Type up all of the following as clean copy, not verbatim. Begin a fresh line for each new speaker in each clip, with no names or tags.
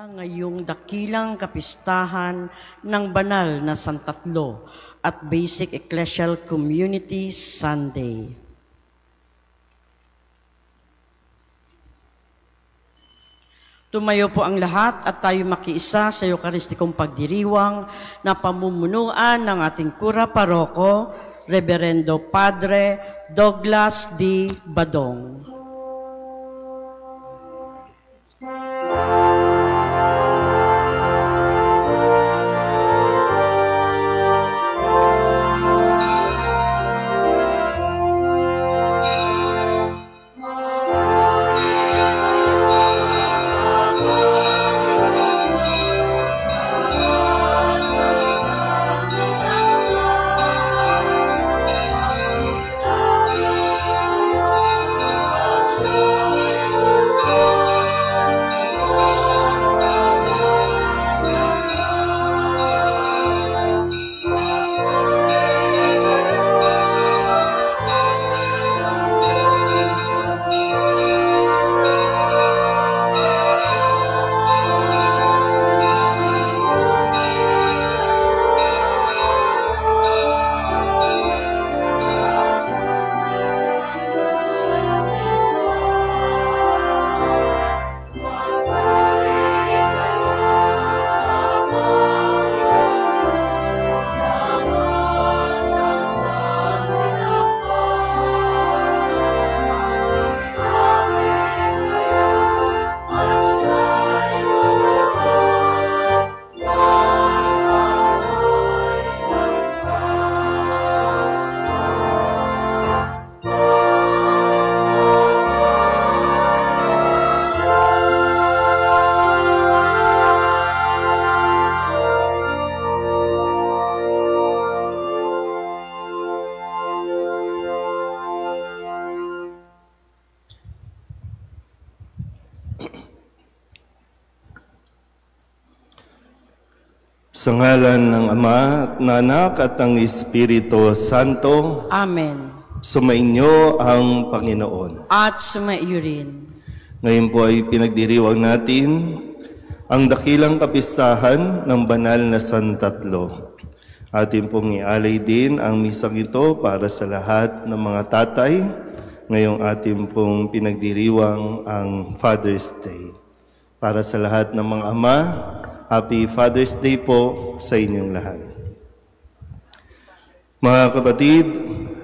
ngayong dakilang kapistahan ng banal na Santatlo at Basic Ecclesial Community Sunday. Tumayo po ang lahat at tayo makiisa sa Eucharistikong pagdiriwang na pamumunuan ng ating Kura Paroko, Reverendo Padre Douglas D. Badong.
Sa ngalan ng Ama at ng Anak at ng Espiritu Santo.
Amen.
Sumainyo ang Panginoon.
At sumaiyo rin.
Ngayon po ay pinagdiriwang natin ang dakilang kapistahan ng banal na Santatlo. Atin pong ialay din ang misang ito para sa lahat ng mga tatay. Ngayong atin pong pinagdiriwang ang Father's Day. Para sa lahat ng mga ama, Happy Father's Day po sa inyong lahat. Mga kapatid,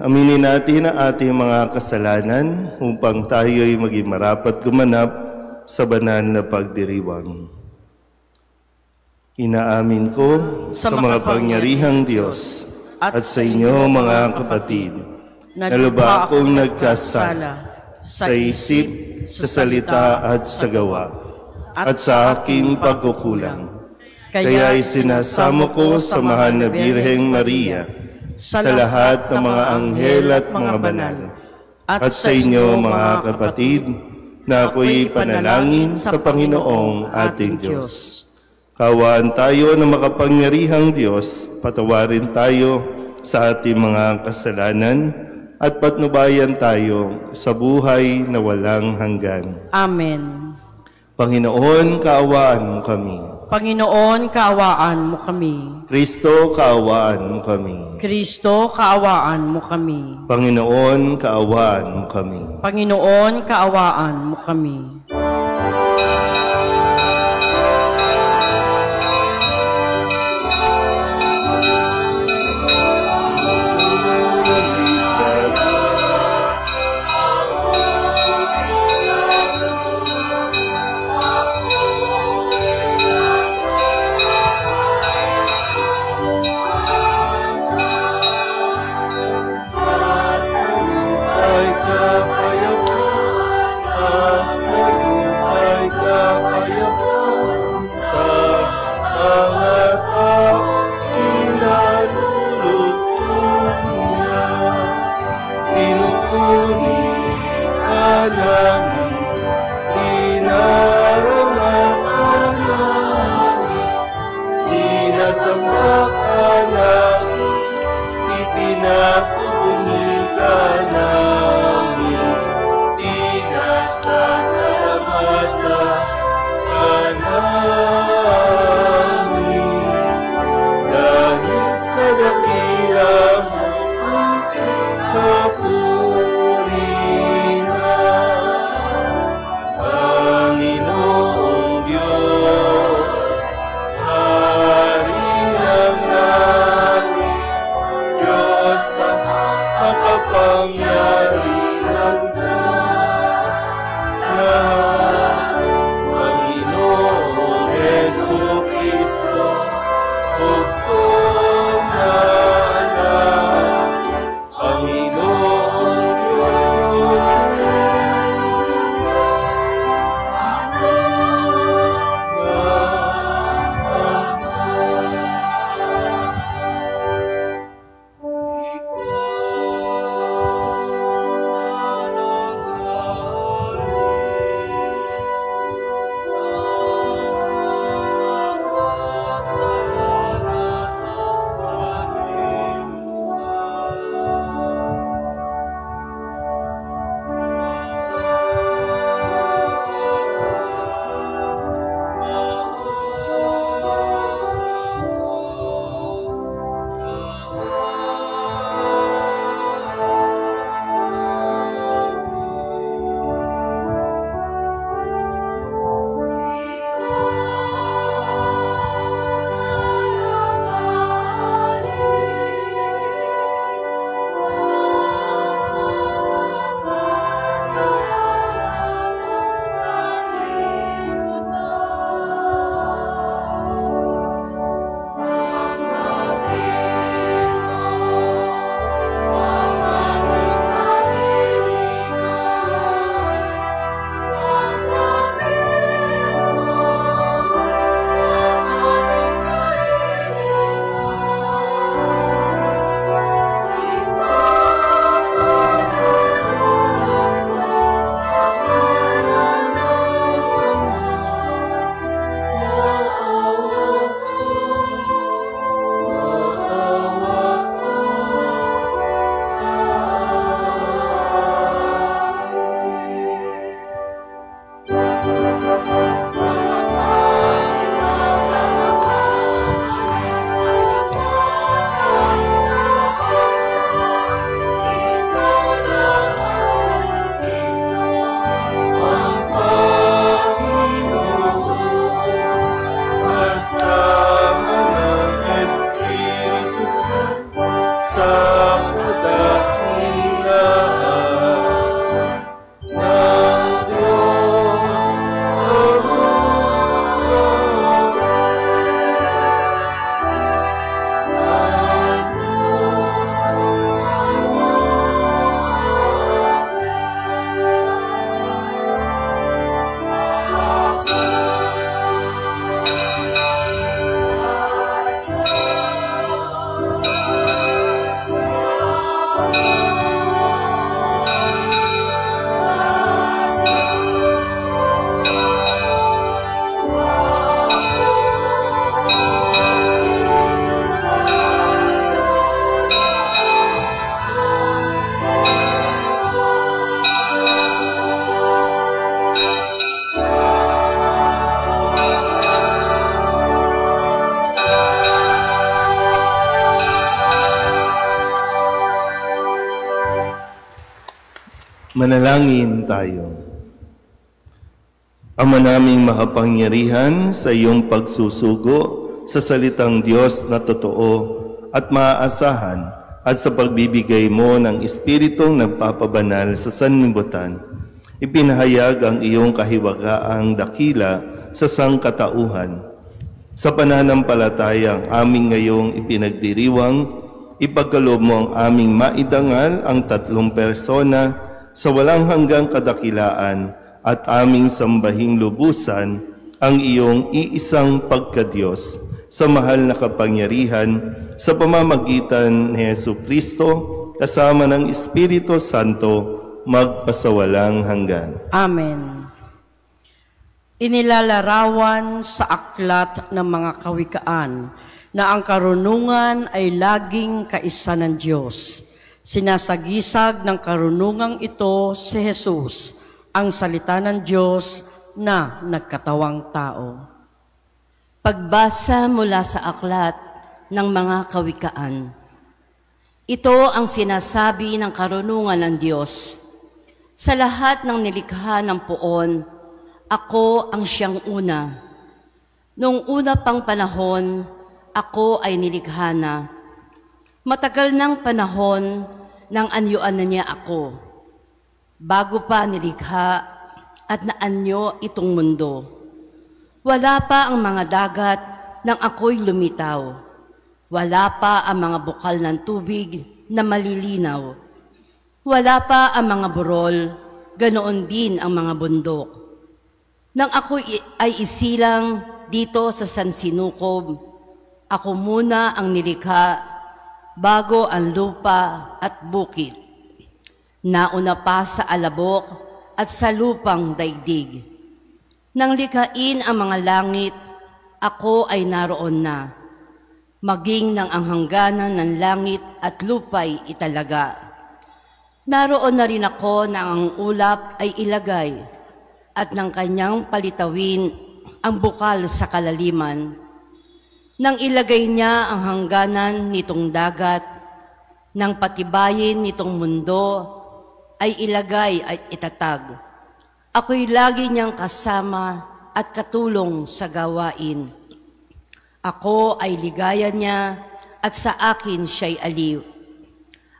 aminin natin ang ating mga kasalanan upang tayo'y maging marapat gumanap sa banal na pagdiriwang. Inaamin ko sa mga pangyarihang Diyos at sa inyo mga kapatid, na lubha akong nagkasala sa isip, sa salita at sa gawa, at sa aking pagkukulang. Kaya isinasamo ko sa mahal na Birheng Maria, sa lahat ng mga anghel at mga banal, at sa inyo mga kapatid, na ako'y panalangin sa Panginoong ating Diyos. Kaawaan tayo ng makapangyarihang Diyos, patawarin tayo sa ating mga kasalanan, at patnubayan tayo sa buhay na walang hanggan.
Amen.
Panginoon, kaawaan mo kami.
Panginoon, kaawaan mo kami.
Kristo, kaawaan mo kami.
Kristo, kaawaan mo kami.
Panginoon, kaawaan mo kami.
Panginoon, kaawaan mo kami.
Ay kapayapaan at sa Manalangin tayo. Ama naming makapangyarihan, sa iyong pagsusugo sa salitang Diyos na totoo at maaasahan at sa pagbibigay mo ng Espiritong nagpapabanal sa sanlibutan, ipinahayag ang iyong kahiwagaang dakila sa sangkatauhan. Sa pananampalatayang aming ngayong ipinagdiriwang, ipagkaloob mo ang aming maidangal ang tatlong persona sa walang hanggang kadakilaan at aming sambahing lubusan ang iyong iisang pagkadiyos sa mahal na kapangyarihan sa pamamagitan ni Jesucristo kasama ng Espiritu Santo magpasawalang hanggan.
Amen. Inilalarawan sa aklat ng mga kawikaan na ang karunungan ay laging kaisa ng Diyos. Sinasagisag ng karunungang ito si Jesus, ang salita ng Diyos na nagkatawang tao.
Pagbasa mula sa aklat ng mga kawikaan. Ito ang sinasabi ng karunungan ng Diyos. Sa lahat ng nilikha ng poon, ako ang siyang una. Noong una pang panahon, ako ay nilikha na. Matagal ng panahon nang anyuan na niya ako. Bago pa nilikha at naanyo itong mundo. Wala pa ang mga dagat nang ako'y lumitaw. Wala pa ang mga bukal ng tubig na malilinaw. Wala pa ang mga burol, ganoon din ang mga bundok. Nang ako ay isilang dito sa Sansinukob, ako muna ang nilikha bago ang lupa at bukid. Nauna pa sa alabok at sa lupang daigdig. Nang likain ang mga langit, ako ay naroon na. Maging nang ang hangganan ng langit at lupa'y italaga. Naroon na rin ako na ang ulap ay ilagay at ng kanyang palitawin ang bukal sa kalaliman. Nang ilagay niya ang hangganan nitong dagat, nang patibayin nitong mundo, ay ilagay at itatag. Ako'y lagi niyang kasama at katulong sa gawain. Ako ay ligaya niya at sa akin siya'y aliw.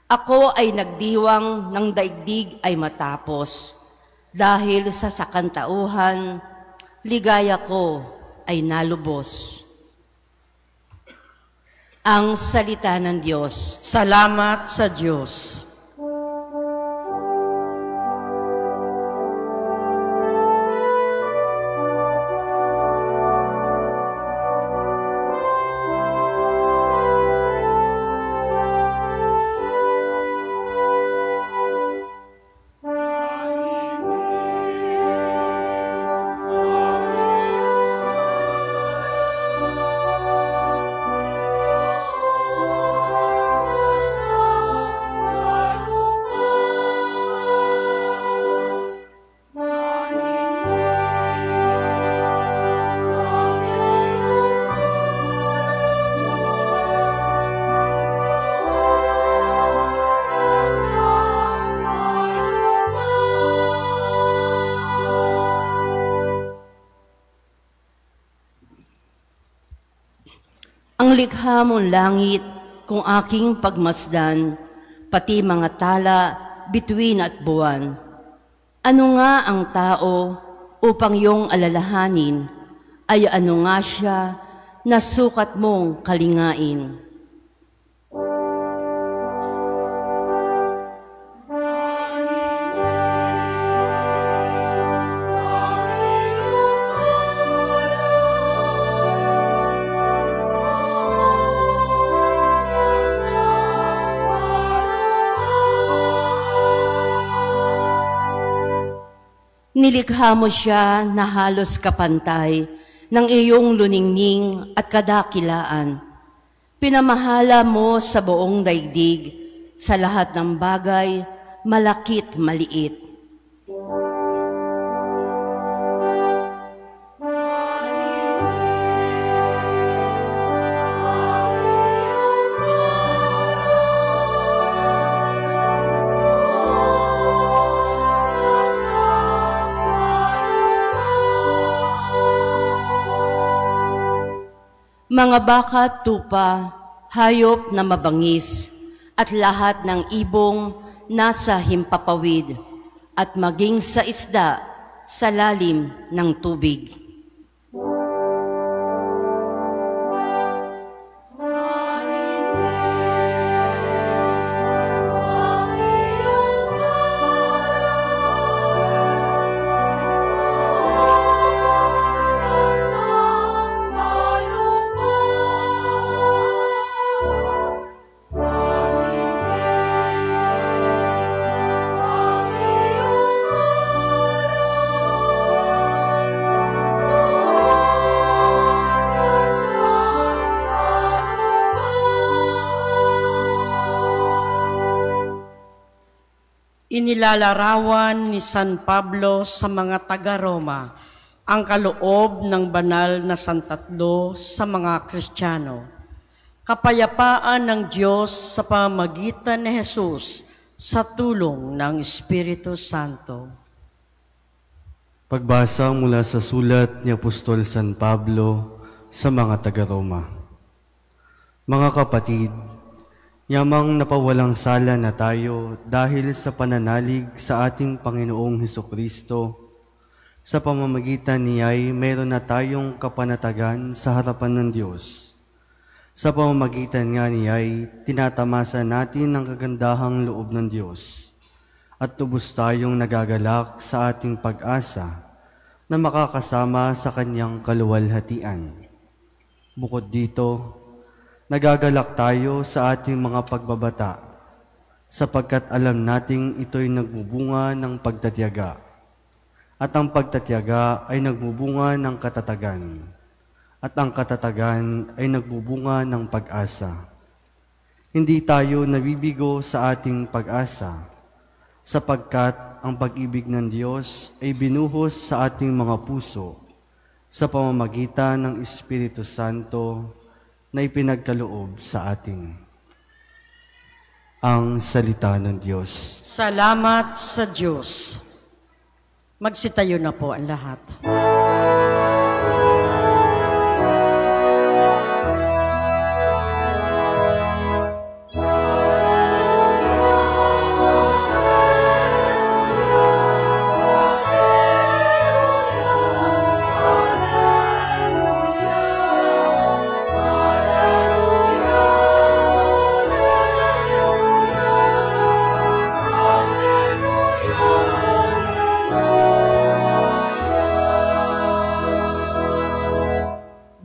Ako ay nagdiwang ng daigdig ay matapos. Dahil sa sakantauhan, ligaya ko ay nalubos. Ang salita ng Diyos.
Salamat sa Diyos.
Ang likha mong langit kung aking pagmasdan, pati mga tala, bituin at buwan. Ano nga ang tao upang iyong alalahanin, ay ano nga siya na sukat mong kalingain. Nilikha mo siya na halos kapantay ng iyong luningning at kadakilaan. Pinamahala mo sa buong daigdig, sa lahat ng bagay, malakit maliit. mga baka at tupa, hayop na mabangis, at lahat ng ibong nasa himpapawid, at maging sa isda sa lalim ng tubig.
Inilalarawan ni San Pablo sa mga taga-Roma ang kaloob ng banal na santatlo sa mga Kristiyano. Kapayapaan ng Diyos sa pamamagitan ni Jesus sa tulong ng Espiritu Santo.
Pagbasa mula sa sulat ni Apostol San Pablo sa mga taga-Roma. Mga kapatid, yamang napawalang sala na tayo dahil sa pananalig sa ating Panginoong Hesukristo. Sa pamamagitan niya'y meron na tayong kapanatagan sa harapan ng Diyos. Sa pamamagitan nga niya'y tinatamasa natin ang kagandahang loob ng Diyos at tubos tayong nagagalak sa ating pag-asa na makakasama sa Kanyang kaluwalhatian. Bukod dito, nagagalak tayo sa ating mga pagbabata sapagkat alam nating ito'y nagbubunga ng pagtatiyaga at ang pagtatiyaga ay nagbubunga ng katatagan at ang katatagan ay nagbubunga ng pag-asa. Hindi tayo nabibigo sa ating pag-asa sapagkat ang pag-ibig ng Diyos ay binuhos sa ating mga puso sa pamamagitan ng Espiritu Santo na ipinagkaloob sa atin. Ang salita ng Diyos.
Salamat sa Diyos. Magsitayo na po ang lahat.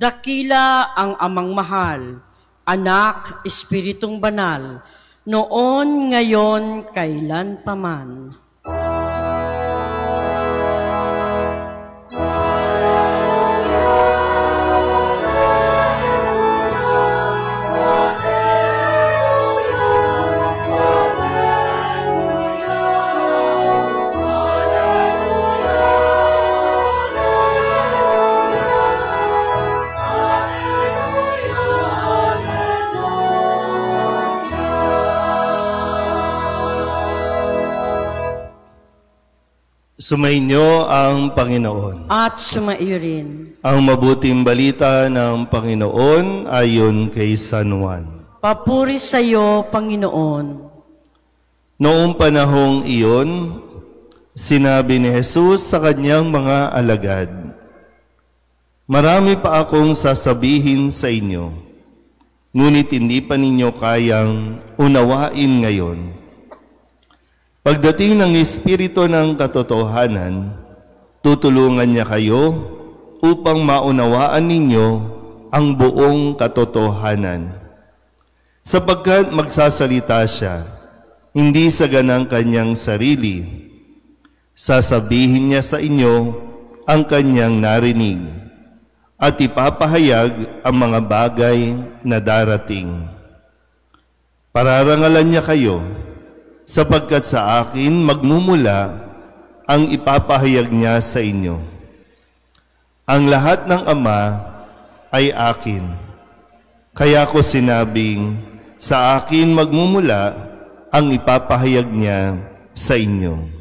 Dakila ang Amang Mahal, Anak, Espiritong Banal, noon, ngayon, kailan paman.
Sumainyo ang Panginoon.
At sumaiyo rin.
Ang mabuting balita ng Panginoon ayon kay San Juan.
Papuri sa iyo, Panginoon.
Noong panahong iyon, sinabi ni Jesus sa kanyang mga alagad, "Marami pa akong sasabihin sa inyo, ngunit hindi pa ninyo kayang unawain ngayon. Pagdating ng Espiritu ng katotohanan, tutulungan niya kayo upang maunawaan ninyo ang buong katotohanan. Sapagkat magsasalita siya, hindi sa ganang kanyang sarili. Sasabihin niya sa inyo ang kanyang narinig at ipapahayag ang mga bagay na darating. Pararangalan niya kayo, sapagkat sa akin magmumula ang ipapahayag niya sa inyo. Ang lahat ng Ama ay akin. Kaya ko sinabing, sa akin magmumula ang ipapahayag niya sa inyo."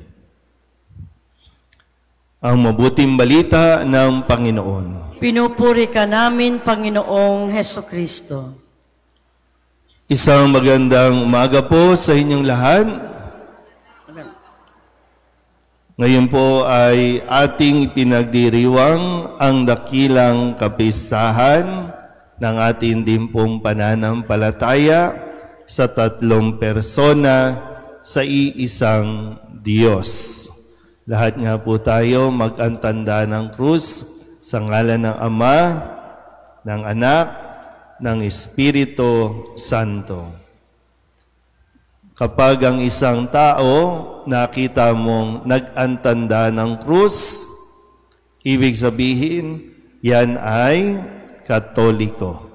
Ang mabuting balita ng Panginoon.
Pinupuri ka namin, Panginoong Hesukristo.
Isang magandang umaga po sa inyong lahat. Ngayon po ay ating pinagdiriwang ang dakilang kapistahan ng ating din pong pananampalataya sa tatlong persona sa iisang Diyos. Lahat nga po tayo mag-antanda ng krus sa ngalan ng Ama, ng Anak, ng Espiritu Santo. Kapag ang isang tao nakita mong nag-antanda ng krus, ibig sabihin, yan ay Katoliko.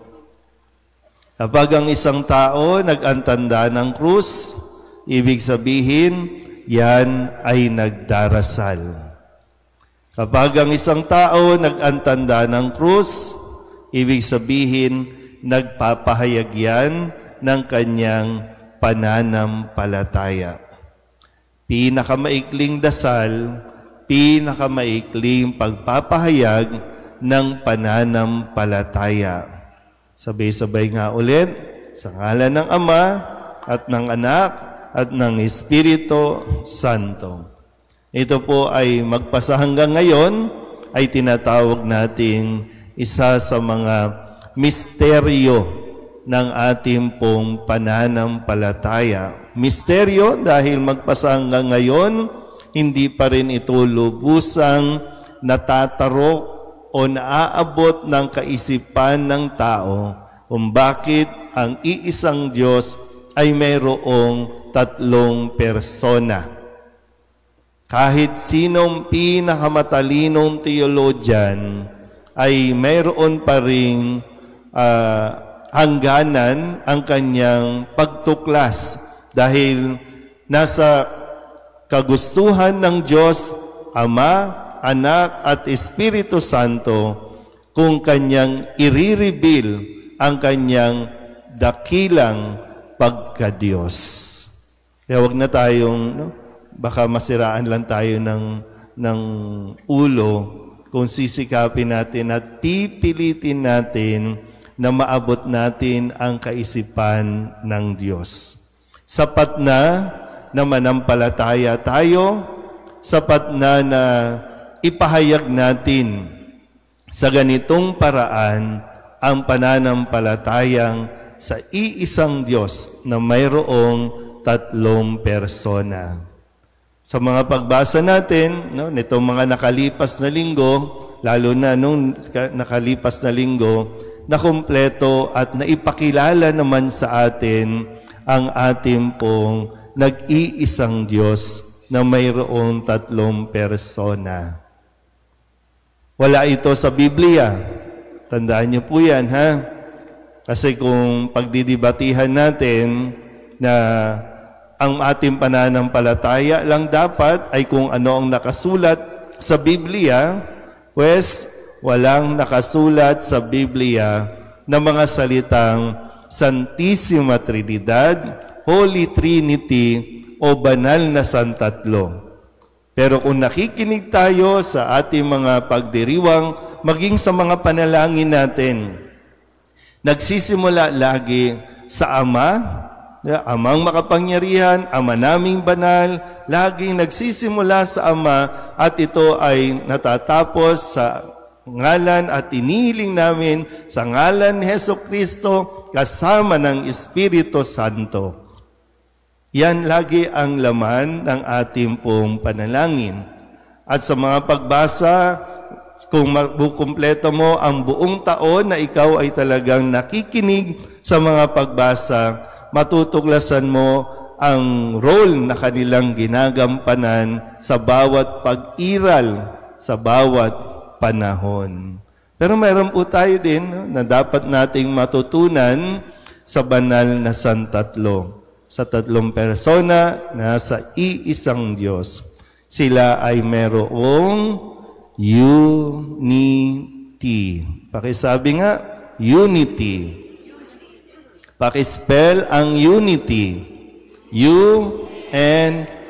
Kapag ang isang tao nag-antanda ng krus, ibig sabihin, yan ay nagdarasal. Kapag ang isang tao nag-antanda ng krus, ibig sabihin, nagpapahayag yan ng kanyang pananampalataya. Pinakamaikling dasal, pinakamaikling pagpapahayag ng pananampalataya. Sabay-sabay nga ulit, sa ngalan ng Ama at ng Anak at ng Espiritu Santo. Ito po ay magpasa hanggang ngayon ay tinatawag nating isa sa mga misteryo ng ating pong pananampalataya. Misteryo dahil magpasa hanggang ngayon, hindi pa rin ito lubusang natatarok o naaabot ng kaisipan ng tao kung bakit ang iisang Diyos ay mayroong tatlong persona. Kahit sinong pinakamatalinong theologian ay mayroon pa ring hangganan ang kanyang pagtuklas dahil nasa kagustuhan ng Diyos, Ama, Anak at Espiritu Santo kung kanyang i-reveal ang kanyang dakilang pagka-Diyos. Kaya wag na tayong, baka masiraan lang tayo ng ulo kung sisikapin natin at pipilitin natin na maabot natin ang kaisipan ng Diyos. Sapat na manampalataya tayo, sapat na ipahayag natin sa ganitong paraan ang pananampalatayang sa iisang Diyos na mayroong tatlong persona. Sa mga pagbasa natin, nitong mga nakalipas na linggo, lalo na nung nakalipas na linggo, na kumpleto at naipakilala naman sa atin ang ating pong nag-iisang Diyos na mayroong tatlong persona. Wala ito sa Biblia. Tandaan niyo po yan, ha? Kasi kung pagdidibatihan natin na ang ating pananampalataya lang dapat ay kung ano ang nakasulat sa Biblia, pues walang nakasulat sa Biblia na mga salitang Santissima Trinidad, Holy Trinity, o banal na Santatlo. Pero kung nakikinig tayo sa ating mga pagdiriwang, maging sa mga panalangin natin, nagsisimula lagi sa Ama, Amang makapangyarihan, Ama naming banal, laging nagsisimula sa Ama at ito ay natatapos sa ngalan at inihiling namin sa ngalan ni Hesukristo kasama ng Espiritu Santo. Yan lagi ang laman ng ating pong panalangin. At sa mga pagbasa, kung makukumpleto mo ang buong taon na ikaw ay talagang nakikinig sa mga pagbasa, matutuklasan mo ang role na kanilang ginagampanan sa bawat pag-iral, sa bawat panahon. Pero mayroon po tayo din na dapat nating matutunan sa banal na Santatlo. Sa tatlong persona na sa iisang Diyos. Sila ay merong unity. Pakisabi nga, unity. Pakispell ang unity. U-N-I-T-Y.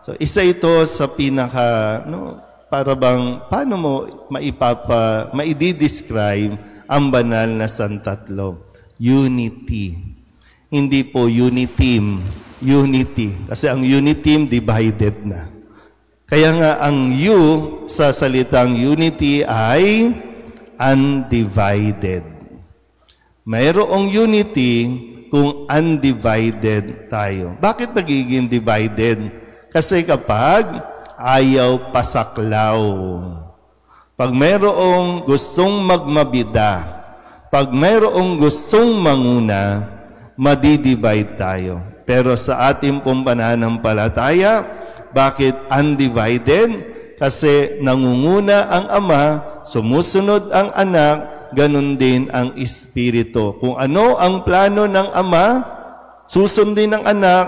So, isa ito sa pinaka, para bang, paano mo maidi-describe ang banal na santatlo? Unity. Hindi po uniteam. Unity. Kasi ang uniteam, divided na. Kaya nga, ang U sa salitang unity ay undivided. Mayroong unity kung undivided tayo. Bakit nagiging divided? Kasi kapag ayaw pasaklaw, pag mayroong gustong magmabida, pag mayroong gustong manguna, madidivide tayo. Pero sa ating pong pananampalataya, bakit undivided? Kasi nangunguna ang Ama, sumusunod ang Anak, ganun din ang Espiritu. Kung ano ang plano ng Ama, susundin ng Anak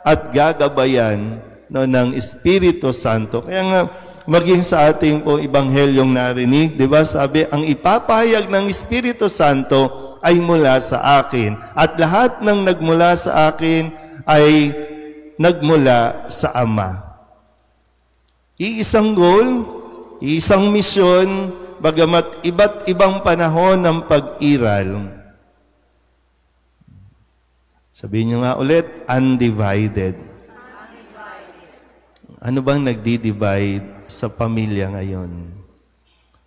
at gagabayan ng Espiritu Santo. Kaya nga, maging sa ating pong Ebanghelyong narinig, di ba, sabi, ang ipapahayag ng Espiritu Santo ay mula sa akin. At lahat ng nagmula sa akin ay nagmula sa Ama. Iisang goal, iisang misyon, bagamat iba't ibang panahon ng pag-iral. Sabihin nyo nga ulit, undivided. Ano bang nagdi-divide sa pamilya ngayon?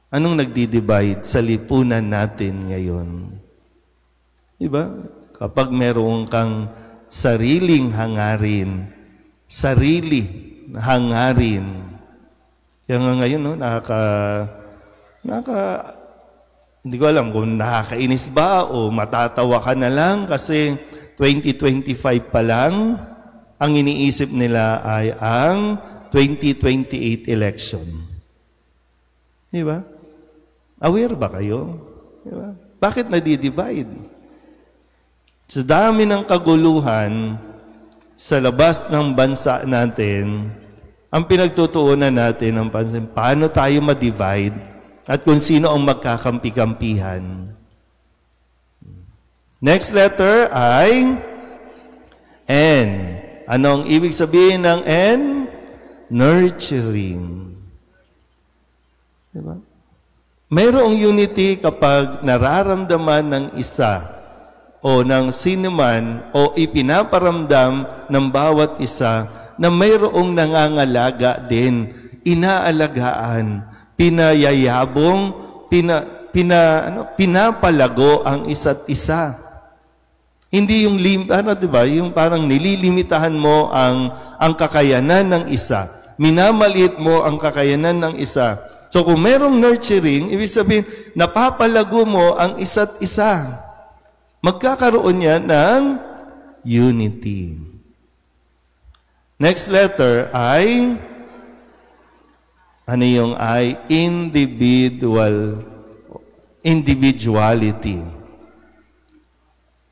Anong nagdi-divide sa lipunan natin ngayon? Diba? Kapag meron kang sariling hangarin, kaya nga ngayon, hindi ko alam kung nakakainis ba o matatawa ka na lang kasi 2025 pa lang, ang iniisip nila ay ang 2028 election. Di ba? Aware ba kayo? Di ba? Bakit nadi-divide? Sa dami ng kaguluhan sa labas ng bansa natin, ang pinagtutuunan natin ang pansin, paano tayo ma-divide at kung sino ang magkakampi-kampihan. Next letter ay N. Anong ibig sabihin ng N? Nurturing. Diba? Mayroong unity kapag nararamdaman ng isa o ng sinuman o ipinaparamdam ng bawat isa na mayroong nangangalaga din, inaalagaan, pinayayabong, pinapalago ang isa't isa. Hindi yung diba? Yung parang nililimitahan mo ang kakayanan ng isa. Minamaliit mo ang kakayanan ng isa. So kung merong nurturing, ibig sabihin, napapalago mo ang isa't isa. Magkakaroon yan ng unity. Next letter ay, ano yung I? Individuality.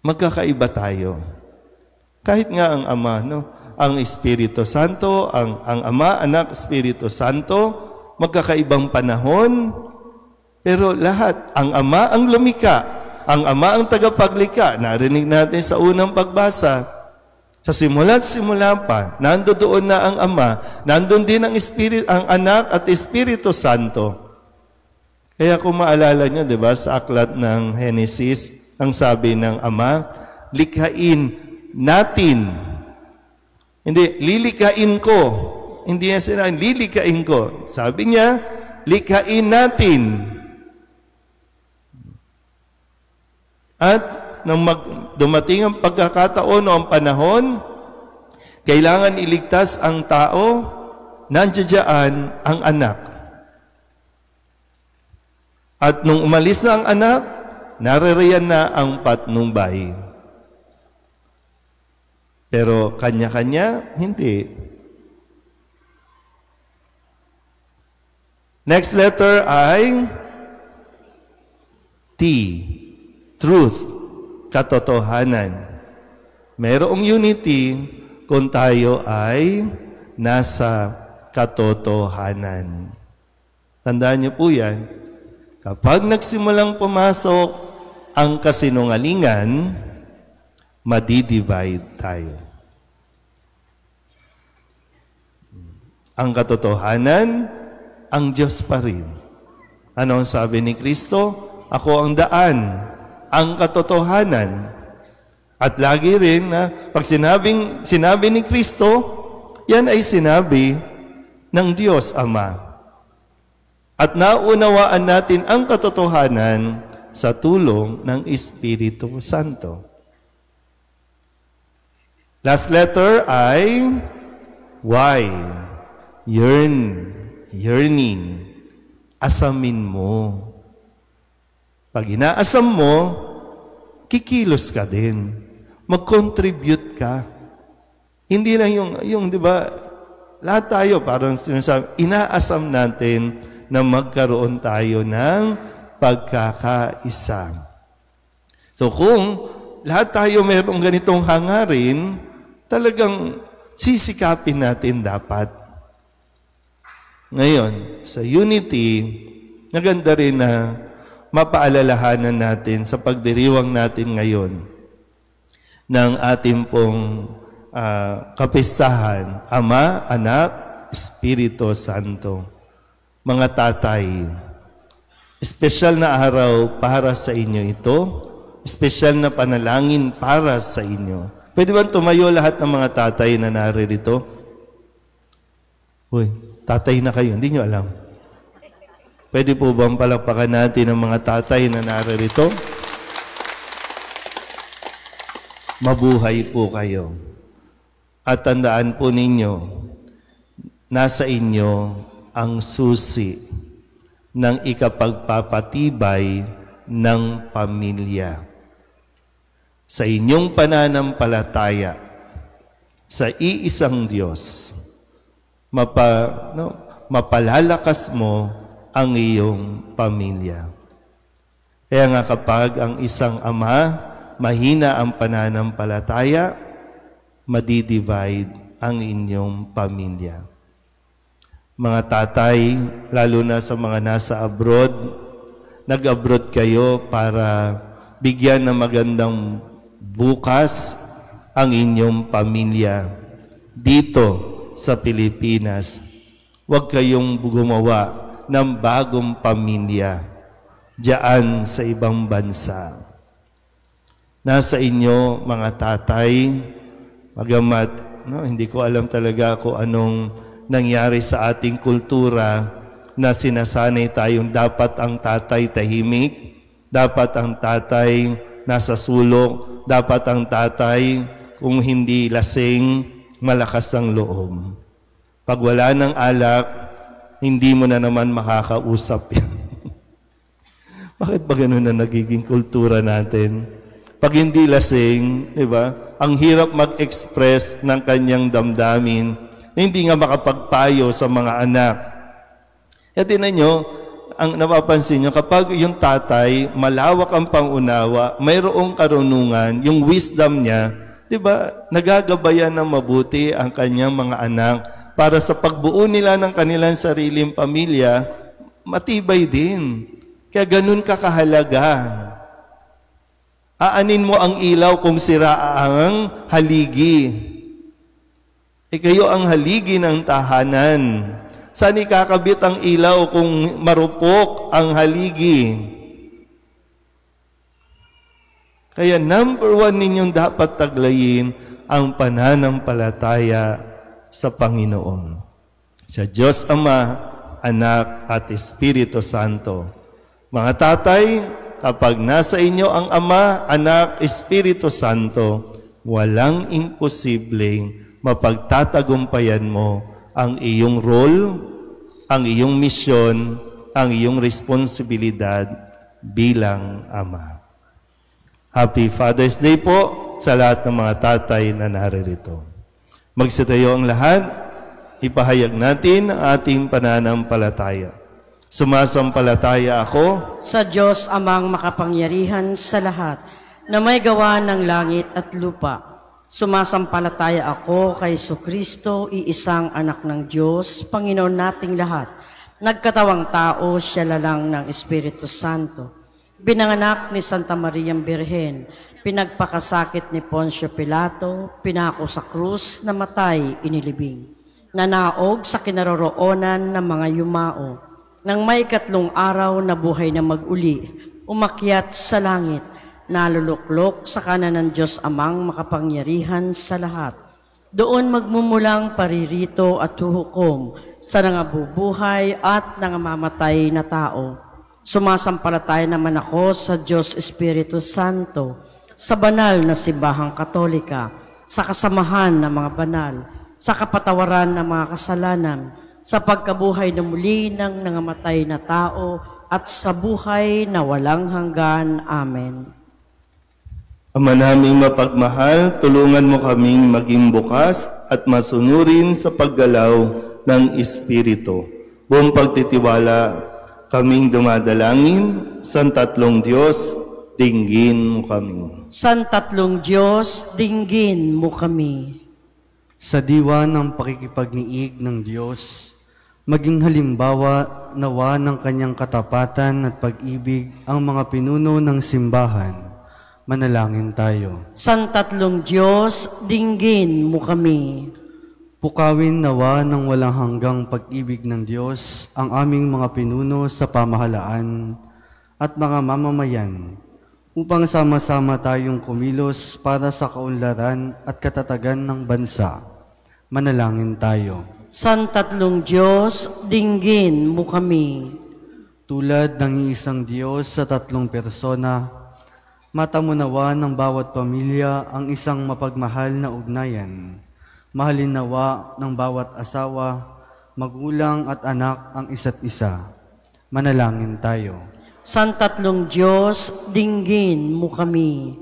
Magkakaiba tayo. Kahit nga ang Ama, ang Espiritu Santo, ang Ama, Anak, Espiritu Santo, magkakaibang panahon, pero lahat, ang Ama ang lumika, ang Ama ang tagapaglikha. Narinig natin sa unang pagbasa. Sa simula't simula pa, nandoon na ang Ama, nandun din ang Anak at Espiritu Santo. Kaya kung maalala nyo, di ba, sa aklat ng Genesis, ang sabi ng Ama, likhain natin. Hindi, lilikain ko. Hindi niya sinabi, lilikain ko. Sabi niya, likhain natin. At nang dumating ang pagkakataon o ang panahon, kailangan iligtas ang tao, nandiyan ang anak. At nung umalis na ang anak, naririyan na ang patnubay. Pero kanya-kanya, hindi. Next letter ay T. Truth. Katotohanan. Mayroong unity kung tayo ay nasa katotohanan. Tandaan niyo po yan. Kapag nagsimulang pumasok ang kasinungalingan, madidivide tayo. Ang katotohanan, ang Diyos pa rin. Ano ang sabi ni Kristo? Ako ang daan, ang katotohanan. At lagi rin na pag sinabi ni Kristo, yan ay sinabi ng Diyos Ama. At naunawaan natin ang katotohanan sa tulong ng Espiritu Santo. Last letter ay Y. Yearning. Asamin mo. Pag inaasam mo, kikilos ka din. Mag-contribute ka. Hindi lang yung di ba, lahat tayo parang sinasabi, inaasam natin na magkaroon tayo ng pagkakaisa. So kung lahat tayo mayroong ganitong hangarin, talagang sisikapin natin dapat. Ngayon, sa unity, naganda rin na mapaalalahanan natin sa pagdiriwang natin ngayon ng ating pong kapistahan, Ama, Anak, Espiritu Santo. Mga tatay, espesyal na araw para sa inyo ito, espesyal na panalangin para sa inyo. Pwede ba tumayo lahat ng mga tatay na naririto? Uy, tatay na kayo, hindi nyo alam. Pwede po bang palakpakan natin ang mga tatay na naririto? Mabuhay po kayo. At tandaan po ninyo, nasa inyo ang susi ng ikapagpapatibay ng pamilya. Sa inyong pananampalataya sa iisang Diyos, mapalalakas mo ang iyong pamilya. Kaya nga kapag ang isang ama, mahina ang pananampalataya, madidivide ang inyong pamilya. Mga tatay, lalo na sa mga nasa abroad, nag-abroad kayo para bigyan ng magandang bukas ang inyong pamilya dito sa Pilipinas. Huwag kayong gumawa ng bagong pamilya diyan sa ibang bansa. Nasa inyo, mga tatay, magamat, hindi ko alam talaga kung anong nangyari sa ating kultura na sinasanay tayong dapat ang tatay tahimik, dapat ang tatay nasa sulok, dapat ang tatay kung hindi lasing, malakas ang loob. Pag wala ng alak, hindi mo na naman makakausap yan. Bakit ba ganun na nagiging kultura natin? Pag hindi lasing, di ba? Ang hirap mag-express ng kanyang damdamin, hindi nga makapagpayo sa mga anak. Kaya tinan nyo, ang napapansin nyo, kapag yung tatay, malawak ang pangunawa, mayroong karunungan, yung wisdom niya, di ba, nagagabayan ng mabuti ang kanyang mga anak para sa pagbuo nila ng kanilang sariling pamilya, matibay din. Kaya ganun ka kahalaga. Aanin mo ang ilaw kung sira ang haligi. Kayo ang haligi ng tahanan. Saan ikakabit ang ilaw kung marupok ang haligi? Kaya number 1 ninyong dapat taglayin ang pananampalataya sa Panginoon. Sa Diyos Ama, Anak at Espiritu Santo. Mga tatay, kapag nasa inyo ang Ama, Anak, Espiritu Santo, walang imposibleng mapagtatagumpayan mo ang iyong role, ang iyong misyon, ang iyong responsibilidad bilang Ama. Happy Father's Day po sa lahat ng mga tatay na naririto. Magsitayo ang lahat, ipahayag natin ang ating pananampalataya. Sumasampalataya ako
sa Diyos Amang makapangyarihan sa lahat na may gawa ng langit at lupa. Sumasampalataya ako kay Jesucristo, iisang anak ng Diyos, Panginoon nating lahat. Nagkatawang tao, siya lalang ng Espiritu Santo. Binanganak ni Santa Maria Birhen, pinagpakasakit ni Poncio Pilato, pinako sa krus, namatay, inilibing. nanaog sa kinaroroonan ng mga yumao. Nang may 3 araw na buhay na mag-uli, umakyat sa langit, naluluklok sa kanan ng Diyos Amang makapangyarihan sa lahat. Doon magmumulang paririto at huhukom sa nangabubuhay at nangamamatay na tao. Sumasampalataya naman ako sa Diyos Espiritu Santo, sa banal na simbahang Katolika, sa kasamahan ng mga banal, sa kapatawaran ng mga kasalanan, sa pagkabuhay na muli ng nangamatay na tao, at sa buhay na walang hanggan. Amen.
Ama naming mapagmahal, tulungan mo kaming maging bukas at masunurin sa paggalaw ng Espiritu. Buong pagtitiwala kaming dumadalangin, San Tatlong Diyos, dinggin mo kami.
San Tatlong Diyos, dinggin mo kami.
Sa diwa ng pakikipagniig ng Diyos, maging halimbawa nawa ng kanyang katapatan at pag-ibig ang mga pinuno ng simbahan. Manalangin tayo.
San Tatlong Diyos, dinggin mo kami.
Pukawin nawa ng walang hanggang pag-ibig ng Diyos ang aming mga pinuno sa pamahalaan at mga mamamayan upang sama-sama tayong kumilos para sa kaunlaran at katatagan ng bansa. Manalangin tayo.
San Tatlong Diyos, dinggin mo kami.
Tulad ng iisang Diyos sa 3 persona, matamo nawa ng bawat pamilya ang isang mapagmahal na ugnayan. Mahalin nawa ng bawat asawa, magulang at anak ang isa't isa. Manalangin tayo.
San Tatlong Diyos, dinggin mo kami.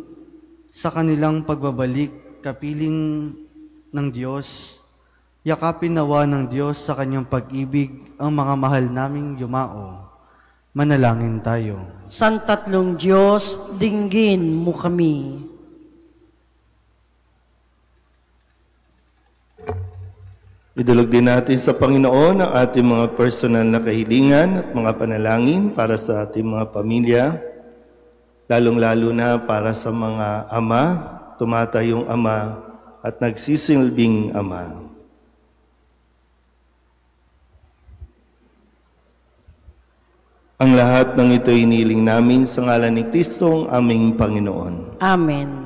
Sa kanilang pagbabalik, kapiling ng Diyos, yakapin nawa ng Diyos sa kanyang pag-ibig ang mga mahal naming yumao. Manalangin tayo.
San Tatlong Diyos, dinggin mo kami.
Idulog din natin sa Panginoon ang ating mga personal na kahilingan at mga panalangin para sa ating mga pamilya, lalong-lalo na para sa mga ama, tumatayong ama at nagsisilbing ama. Ang lahat ng ito iniling namin sa ngalan ni Kristong aming Panginoon.
Amen.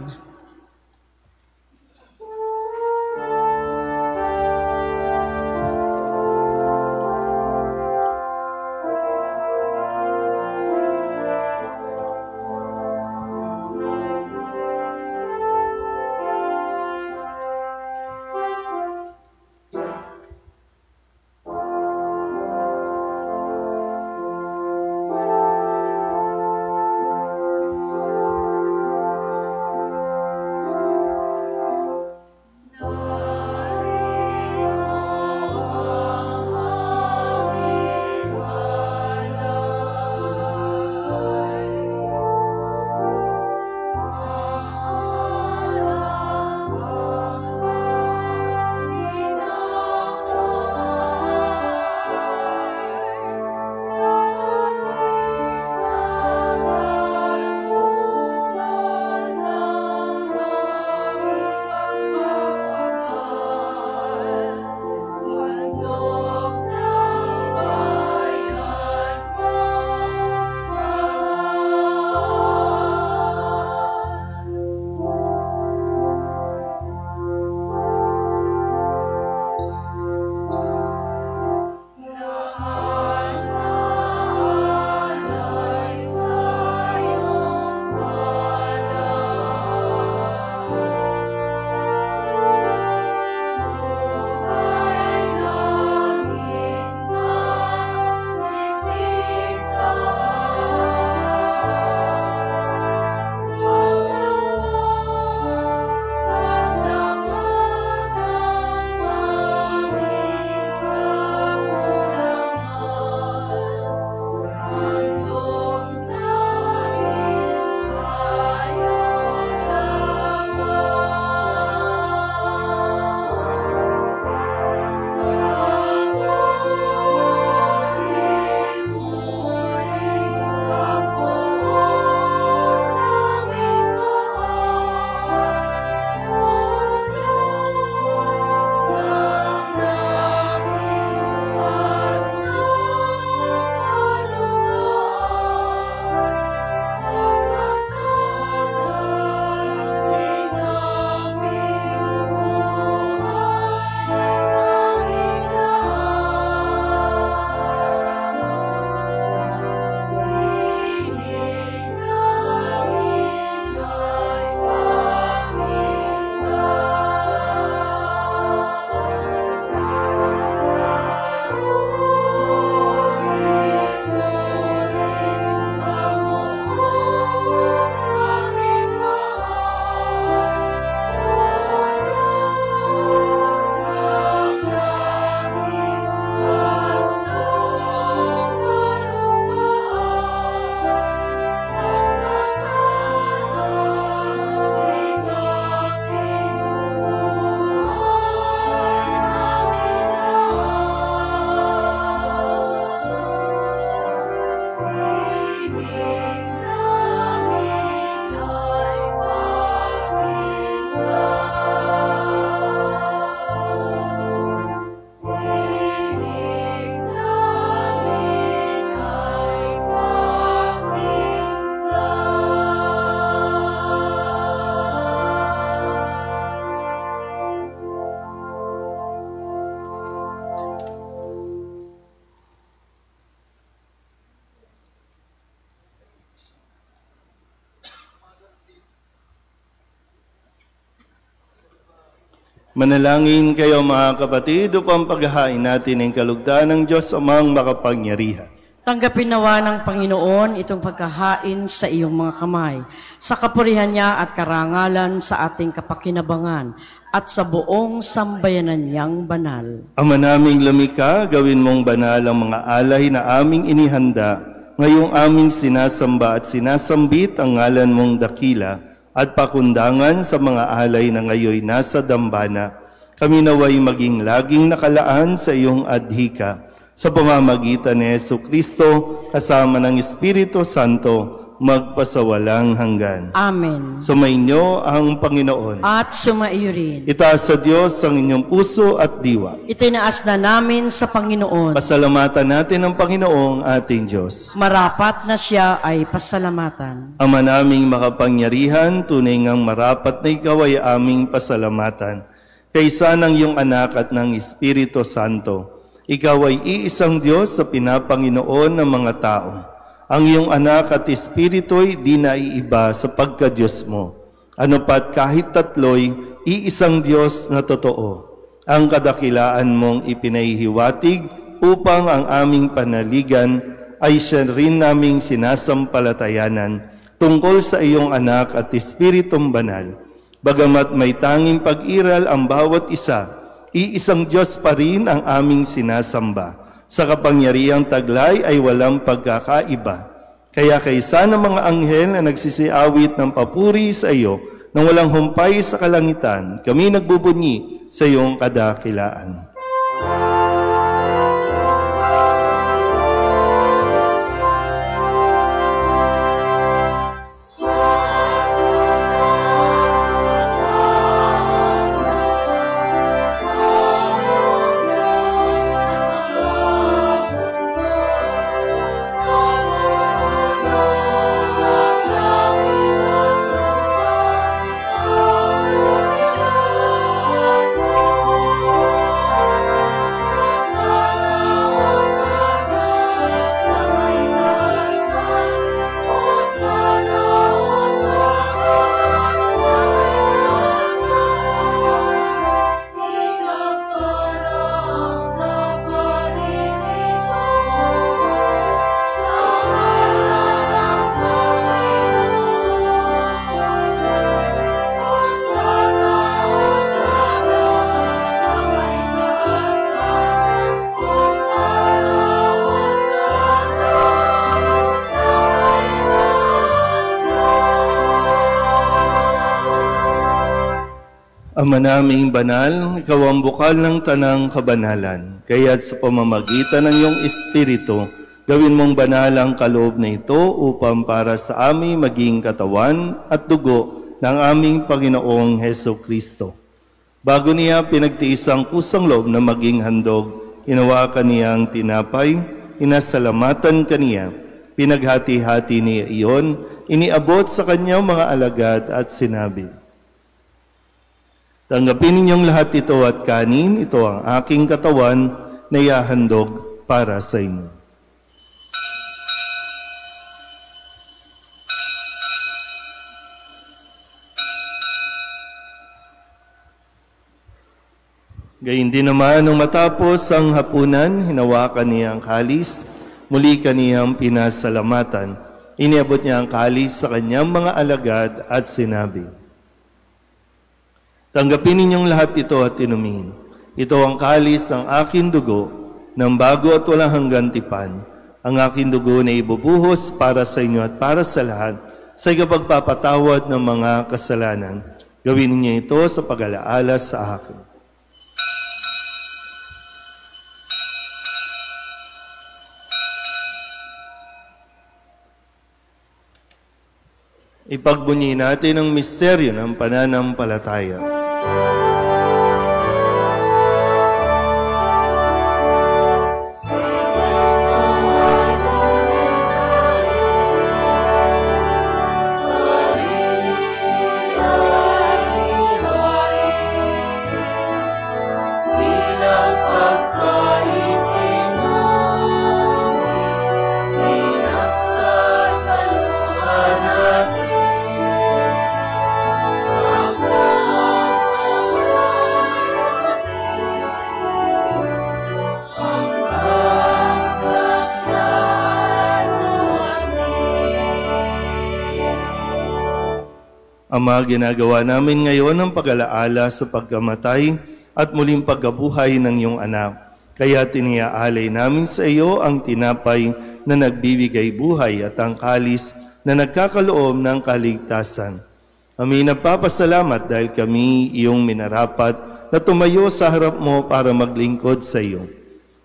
Manalangin kayo mga kapatid upang paghahain natin ang kalugdan ng Diyos amang makapangyarihan.
Tanggapin nawa ng Panginoon itong pagkahain sa iyong mga kamay, sa kapurihan niya at karangalan sa ating kapakinabangan at sa buong sambayanan niyang banal.
Ama naming lumikha, gawin mong banal ang mga alay na aming inihanda, ngayong aming sinasamba at sinasambit ang ngalan mong dakila, at pakundangan sa mga alay na ngayoy nasa dambana, kami naway maging laging nakalaan sa iyong adhika, sa pamamagitan ni Jesucristo, kasama ng Espiritu Santo, magpasawalang hanggan.
Amen.
Sumainyo ang Panginoon.
At sumaiyo rin.
Itaas sa Diyos ang inyong puso at diwa.
Itinaas na namin sa Panginoon.
Pasalamatan natin ang Panginoong ating Diyos.
Marapat na siya ay pasalamatan.
Ama naming makapangyarihan, tunay ngang marapat na ikaw ay aming pasalamatan. Kaysa ng iyong anak at ng Espiritu Santo, ikaw ay iisang Diyos sa pinapanginoon ng mga tao. Ang iyong anak at Espiritu'y di naiiba sa pagka-Diyos mo. Ano pat kahit tatlo'y iisang Diyos na totoo. Ang kadakilaan mong ipinahihiwatig upang ang aming panaligan ay siya rin naming sinasampalatayanan tungkol sa iyong anak at Espiritong banal. Bagamat may tanging pag-iral ang bawat isa, iisang Diyos pa rin ang aming sinasamba. Sa kapangyarihang taglay ay walang pagkakaiba. Kaya kaysa ng mga anghel na nagsisiawit ng papuri sa iyo nang walang humpay sa kalangitan, kami nagbubunyi sa iyong kadakilaan. Ama naming banal, ikaw ang bukal ng tanang kabanalan. Kaya't sa pamamagitan ng iyong Espiritu, gawin mong banal ang kaloob na ito upang para sa aming maging katawan at dugo ng aming Panginoong Jesucristo. Bago niya pinagtiis ang kusang loob na maging handog, hinawakan niya ang tinapay, inasalamatan kaniya, pinaghati-hati niya iyon, iniabot sa kanyang mga alagad at sinabi, tanggapin ninyong lahat ito at kanin, ito ang aking katawan na ihahandog para sa inyo. Gayun din naman, nung matapos ang hapunan, hinawakan niya ang kalis, muli kaniyang pinasalamatan. Iniabot niya ang kalis sa kanyang mga alagad at sinabi, tanggapin ninyong lahat ito at inumin. Ito ang kalis ng aking dugo, ng bago at walang hanggang tipan. Ang aking dugo na ibubuhos para sa inyo at para sa lahat, sa ikapagpapatawad ng mga kasalanan. Gawin niyo ito sa pag-alaala sa akin. Ipagbunyi natin ang misteryo ng pananampalataya. Ama, ginagawa namin ngayon ang pag-alaala sa pagkamatay at muling pagkabuhay ng iyong anak. Kaya tiniaalay namin sa iyo ang tinapay na nagbibigay buhay at ang kalis na nagkakaloob ng kaligtasan. Kami nagpapasalamat dahil kami iyong minarapat na tumayo sa harap mo para maglingkod sa iyo.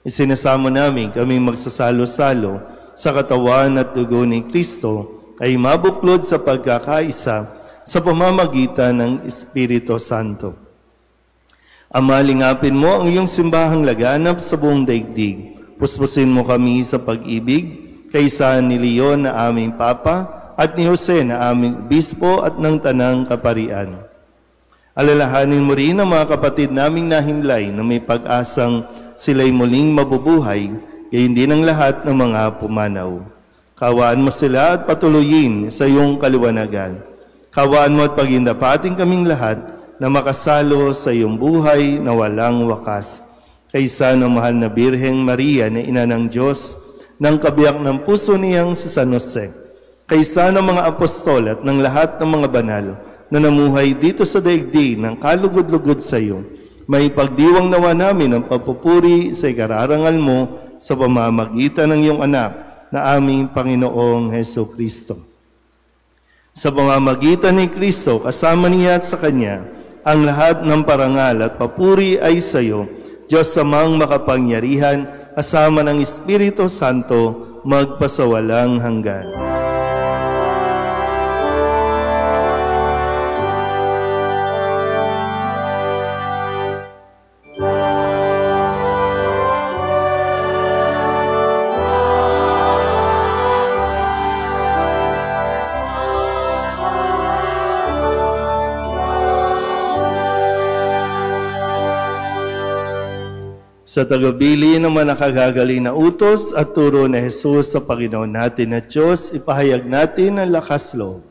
Isinasamo namin kaming magsasalo-salo sa katawan at dugo ni Kristo ay mabuklod sa pagkakaisa sa pamamagitan ng Espiritu Santo. Ama, lingapin mo ang iyong simbahang laganap sa buong daigdig. Puspusin mo kami sa pag-ibig, kaysa ni Leon na aming Papa at ni Jose na aming Obispo at ng Tanang Kaparian. Alalahanin mo rin ang mga kapatid naming nahimlay na may pag-asang sila'y muling mabubuhay, gayon din ang lahat ng mga pumanaw. Kawaan mo sila at patuloyin sa iyong kaliwanagan. Kawaan mo at pagindapating kaming lahat na makasalo sa iyong buhay na walang wakas. Kaysa ng mahal na Birheng Maria na ina ng Diyos, ng kabiyak ng puso niyang si San Jose, kaysa ng mga apostol at ng lahat ng mga banal na namuhay dito sa daigdig ng kalugod-lugod sa iyo, may pagdiwang nawa namin ang papupuri sa ikararangal mo sa pamamagitan ng iyong anak na aming Panginoong Heso Kristo. Sa pamamagitan ni Kristo, kasama niya at sa Kanya, ang lahat ng parangal at papuri ay sa iyo, Diyos Amang makapangyarihan, kasama ng Espiritu Santo, magpasawalang hanggan. Sa tagabili ng mga nakagagaling na utos at turo ni Jesus sa Panginoon natin na Diyos, ipahayag natin ang lakas loob.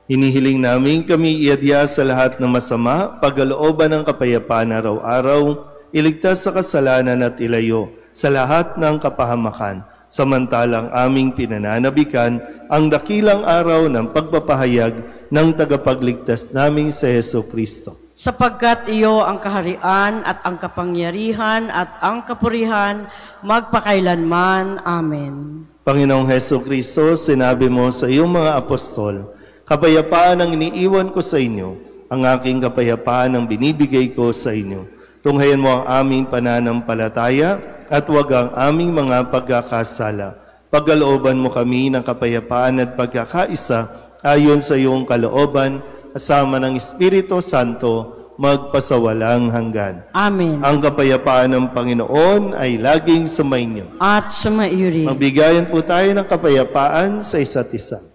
Hinihiling namin kami iadya sa lahat ng masama, pagkalooban ng kapayapaan araw-araw, iligtas sa kasalanan at ilayo sa lahat ng kapahamakan, samantalang aming pinananabikan ang dakilang araw ng pagpapahayag ng tagapagligtas naming si Heso Kristo.
Sapagkat iyo ang kaharian at ang kapangyarihan at ang kapurihan magpakailanman. Amen.
Panginoong Heso Kristo, sinabi mo sa iyong mga apostol, Kapayapaan ang iniiwan ko sa inyo, ang aking kapayapaan ang binibigay ko sa inyo. Tunghayan mo ang aming pananampalataya at huwag ang aming mga pagkakasala. Pagkalooban mo kami ng kapayapaan at pagkakaisa ayon sa iyong kalooban, kasama ng Espiritu Santo, magpasawalang hanggan.
Amen.
Ang kapayapaan ng Panginoon ay laging sumainyo.
At sumaiyo rin.
Magbigayan po tayo ng kapayapaan sa isa't isa.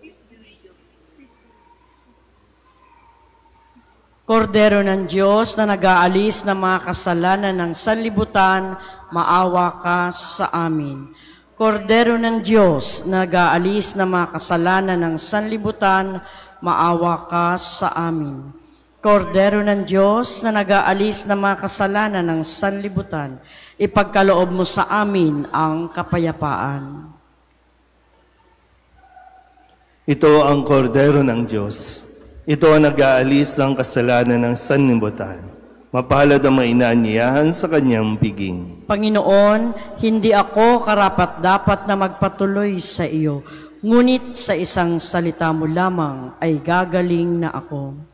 Kordero ng Diyos na nag-aalis ng mga kasalanan ng sanlibutan, maawa ka sa amin. Kordero ng Diyos na nag-aalis ng mga kasalanan ng sanlibutan, maawa ka sa amin. Kordero ng Diyos na nag-aalis ng mga kasalanan ng sanlibutan, ipagkaloob mo sa amin ang kapayapaan.
Ito ang kordero ng Diyos. Ito ang nag-aalis ng kasalanan ng sanlibutan. Mapalad ang inaanyayahan sa kanyang piging.
Panginoon, hindi ako karapat-dapat na magpatuloy sa iyo, ngunit sa isang salita mo lamang ay gagaling na ako.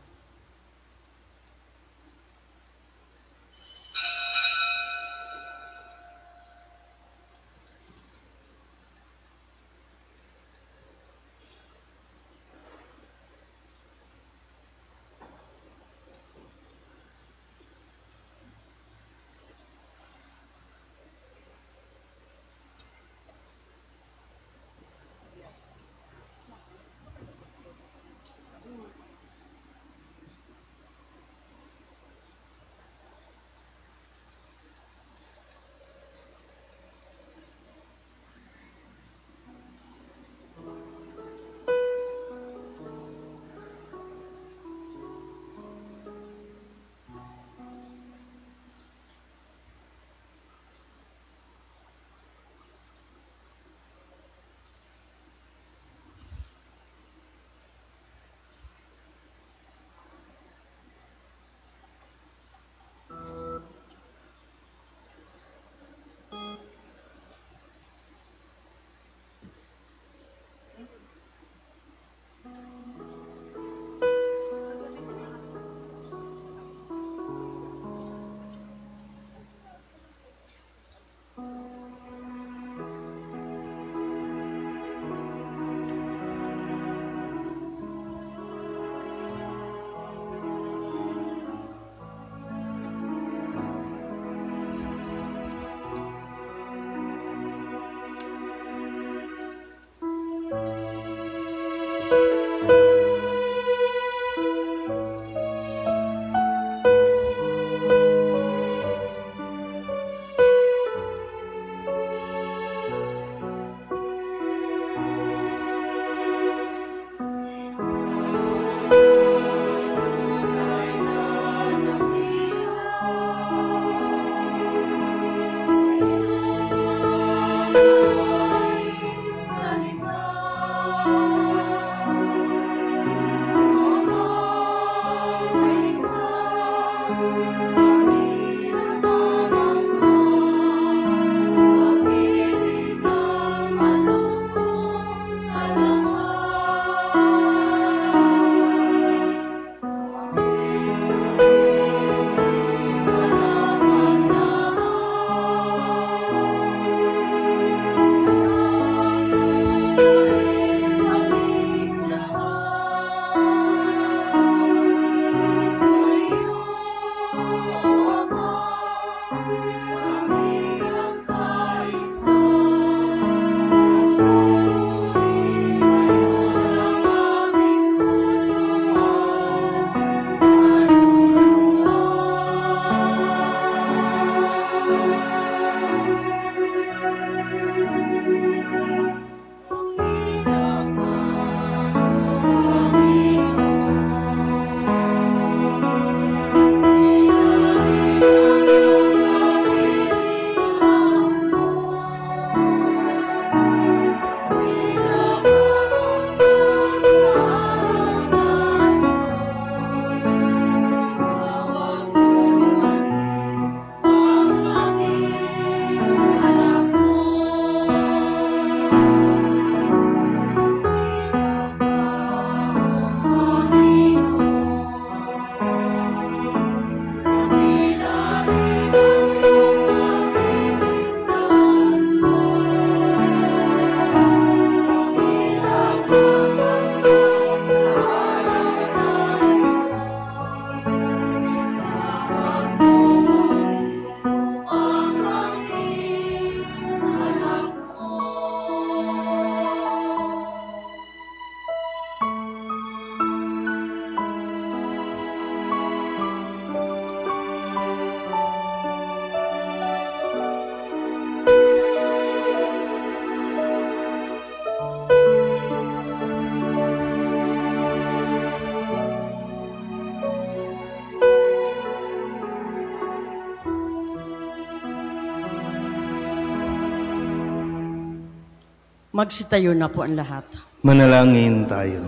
Magsitayo na po ang lahat.
Manalangin tayo.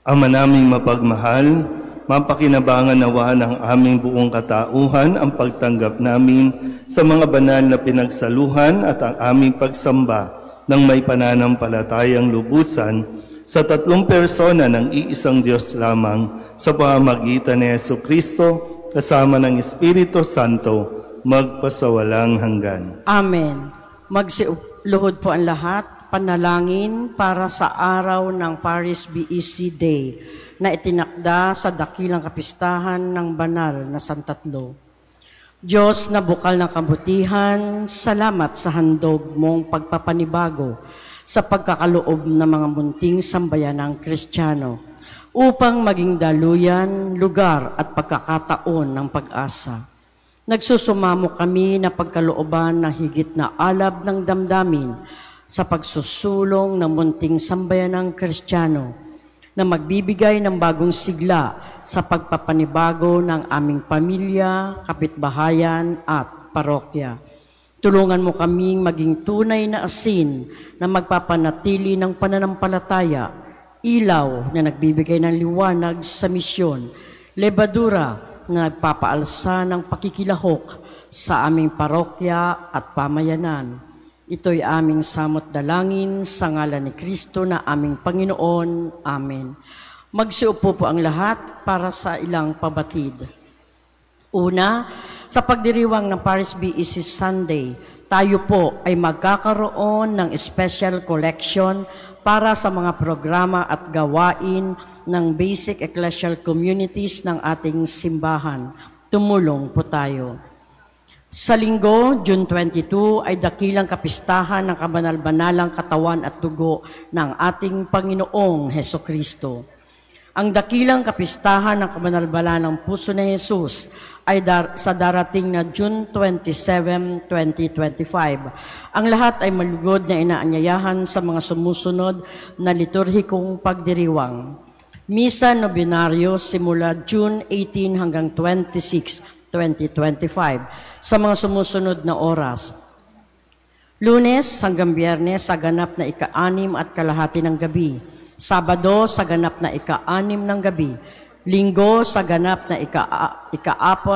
Ama naming mapagmahal, mapakinabangan nawa ng aming buong katauhan ang pagtanggap namin sa mga banal na pinagsaluhan at ang aming pagsamba ng may pananampalatayang lubusan sa tatlong persona ng iisang Diyos lamang sa pamamagitan ni Jesucristo kasama ng Espiritu Santo magpasawalang hanggan.
Amen. Magsiluhod po ang lahat, panalangin para sa araw ng Paris BEC Day na itinakda sa dakilang kapistahan ng banal na Santatlo. Diyos na bukal ng kabutihan, salamat sa handog mong pagpapanibago sa pagkakaloob ng mga munting sambayanang Kristiyano upang maging daluyan, lugar at pagkakataon ng pag-asa. Nagsusumamo kami na pagkalooban ng higit na alab ng damdamin sa pagsusulong ng munting sambayanang Kristiyano na magbibigay ng bagong sigla sa pagpapanibago ng aming pamilya, kapitbahayan at parokya. Tulungan mo kaming maging tunay na asin na magpapanatili ng pananampalataya, ilaw na nagbibigay ng liwanag sa misyon, lebadura na nagpapaalsa ng pakikilahok sa aming parokya at pamayanan. Ito'y aming samot dalangin sa ngalan ni Kristo na aming Panginoon. Amen. Magsiupo po ang lahat para sa ilang pabatid. Una, sa pagdiriwang ng Paris BEC Sunday, tayo po ay magkakaroon ng special collection para sa mga programa at gawain ng basic ecclesial communities ng ating simbahan. Tumulong po tayo. Sa linggo, June 22, ay dakilang kapistahan ng kabanal-banalang katawan at dugo ng ating Panginoong Hesukristo. Ang dakilang kapistahan ng kabanal-banalang puso ni Jesus ay sa darating na June 27, 2025. Ang lahat ay malugod na inaanyayahan sa mga sumusunod na liturhikong pagdiriwang. Misa Nobenaryo simula June 18 hanggang 26, 2025 sa mga sumusunod na oras. Lunes hanggang Biyernes sa ganap na ika-6 at kalahati ng gabi. Sabado sa ganap na ika-6 ng gabi. Linggo sa ganap na ika-4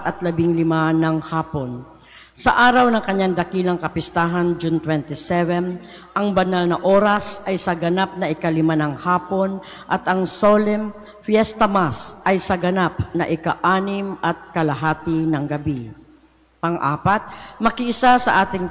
at 15 ng hapon. Sa araw ng kanyang dakilang kapistahan, June 27, ang banal na oras ay sa ganap na ika-5 ng hapon at ang solemn Fiesta Mass ay sa ganap na ika-6 at kalahati ng gabi. Pang-apat, makiisa sa ating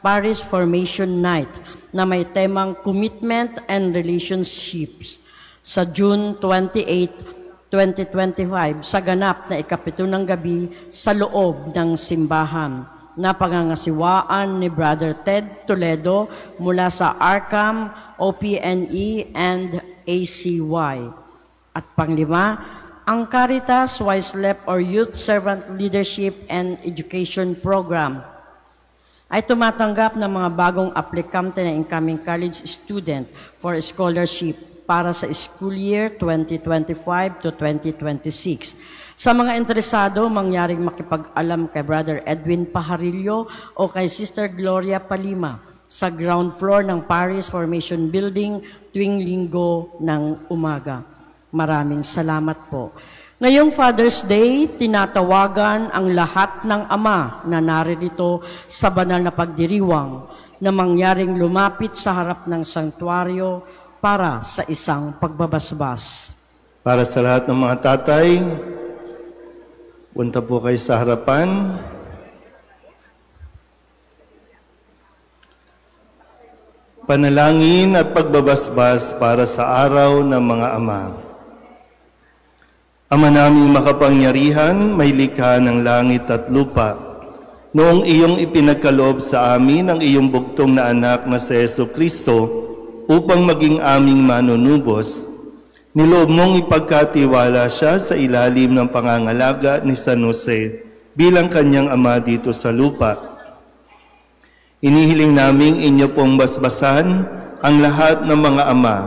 Paris Formation Night na may temang Commitment and Relationships sa June 28, 2025 sa ganap na ika-7 ng gabi sa loob ng simbahan na pangangasiwaan ni Brother Ted Toledo mula sa ARCAM, OPNE, and ACY. At panglima, ang Caritas YSLEP or Youth Servant Leadership and Education Program ay tumatanggap ng mga bagong aplikante na incoming college student for scholarship para sa school year 2025 to 2026. Sa mga interesado, mangyaring makipag-alam kay Brother Edwin Pajarillo o kay Sister Gloria Palima sa ground floor ng Paris Formation Building tuwing linggo ng umaga. Maraming salamat po. Ngayong Father's Day, tinatawagan ang lahat ng ama na naririto sa banal na pagdiriwang na mangyaring lumapit sa harap ng sanktuaryo para sa isang pagbabasbas.
Para sa lahat ng mga tatay, punta po kayo sa harapan. Panalangin at pagbabasbas para sa araw ng mga ama. Ama naming makapangyarihan, may likha ng langit at lupa. Noong iyong ipinagkaloob sa amin ang iyong bugtong na anak na si Jesucristo upang maging aming manunubos, niloob mong ipagkatiwala siya sa ilalim ng pangangalaga ni San Jose bilang kanyang ama dito sa lupa. Inihiling naming inyo pong basbasan ang lahat ng mga ama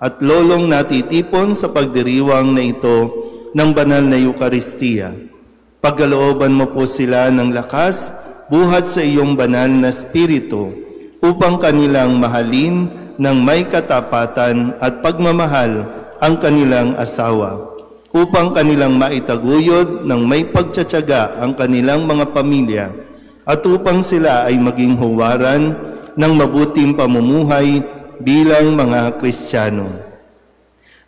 at lolong natitipon sa pagdiriwang na ito ng banal na Eukaristiya. Pagkalooban mo po sila ng lakas, buhat sa iyong banal na Espiritu, upang kanilang mahalin ng may katapatan at pagmamahal ang kanilang asawa, upang kanilang maitaguyod ng may pagtsatsaga ang kanilang mga pamilya, at upang sila ay maging huwaran ng mabuting pamumuhay bilang mga Kristiyano.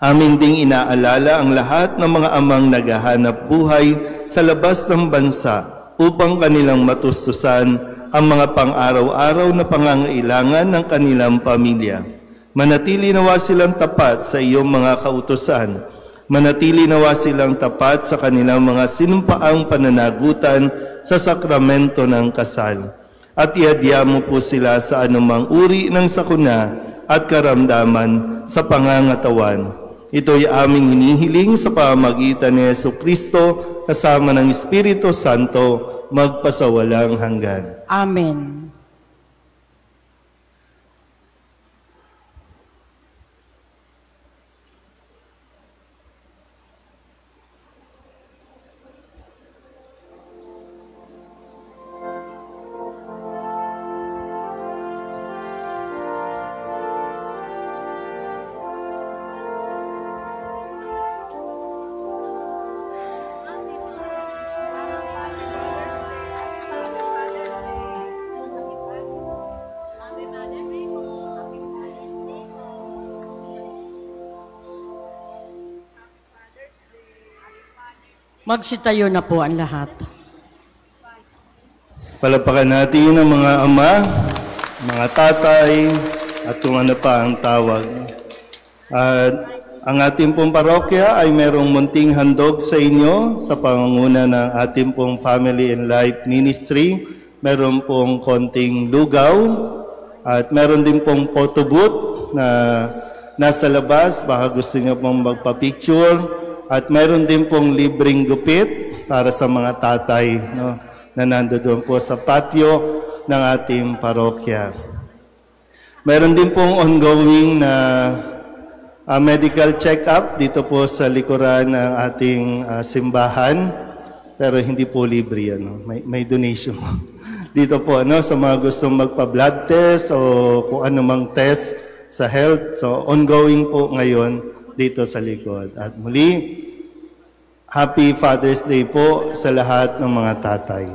Amin ding inaalala ang lahat ng mga amang naghahanap buhay sa labas ng bansa upang kanilang matustusan ang mga pang-araw-araw na pangangailangan ng kanilang pamilya. Manatili nawa silang tapat sa iyong mga kautusan. Manatili nawa silang tapat sa kanilang mga sinumpaang pananagutan sa sakramento ng kasal. At ihadya mo po sila sa anumang uri ng sakuna at karamdaman sa pangangatawan. Ito'y aming hinihiling sa pamamagitan ni Jesucristo kasama ng Espiritu Santo magpasawalang hanggan.
Amen. Magsitayo na po ang lahat.
Palapakan natin ang mga ama, mga tatay, at kung ano pa ang tawag. At ang ating pong parokya ay merong munting handog sa inyo sa pangunguna ng ating pong Family and Life Ministry. Meron pong konting lugaw at meron din pong photo booth na nasa labas. Baka gusto niyo pong magpa-picture. At meron din pong libreng gupit para sa mga tatay, no, na nandoon po sa patio ng ating parokya. Meron din pong ongoing na medical check-up dito po sa likuran ng ating simbahan, pero hindi po libre yan. No? May donation mo. Dito po sa mga gustong magpa-blood test o kung anumang test sa health. So ongoing po ngayon dito sa likod. At muli, Happy Father's Day po sa lahat ng mga tatay.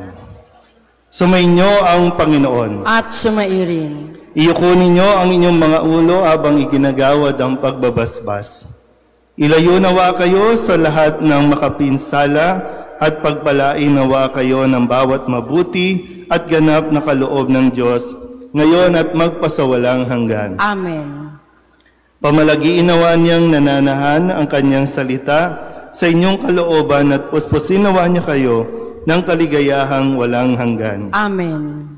Sumainyo ang Panginoon.
At sumairin.
Iyuko ninyo ang inyong mga ulo habang iginagawad ang pagbabasbas. Ilayo nawa kayo sa lahat ng makapinsala at pagpalain nawa kayo ng bawat mabuti at ganap na kaloob ng Diyos ngayon at magpasawalang hanggan.
Amen.
Pamalagiin nawa niyang nananahan ang kanyang salita sa inyong kalooban at puspusin nawa niya kayo ng kaligayahang walang hanggan.
Amen.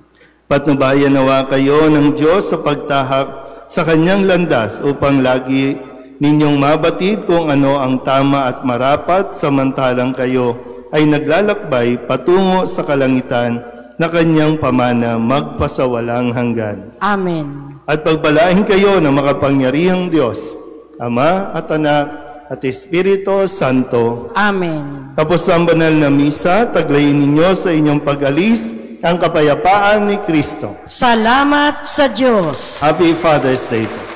Patnubayan nawa kayo ng Diyos sa pagtahak sa kanyang landas upang lagi ninyong mabatid kung ano ang tama at marapat samantalang kayo ay naglalakbay patungo sa kalangitan na kanyang pamana magpasawalang hanggan.
Amen.
At pagpalain kayo ng makapangyarihang Diyos, Ama at Anak at Espiritu Santo.
Amen.
Tapos ang banal na misa, taglayin ninyo sa inyong pag-alis ang kapayapaan ni Kristo.
Salamat sa Diyos.
Happy Father's Day po.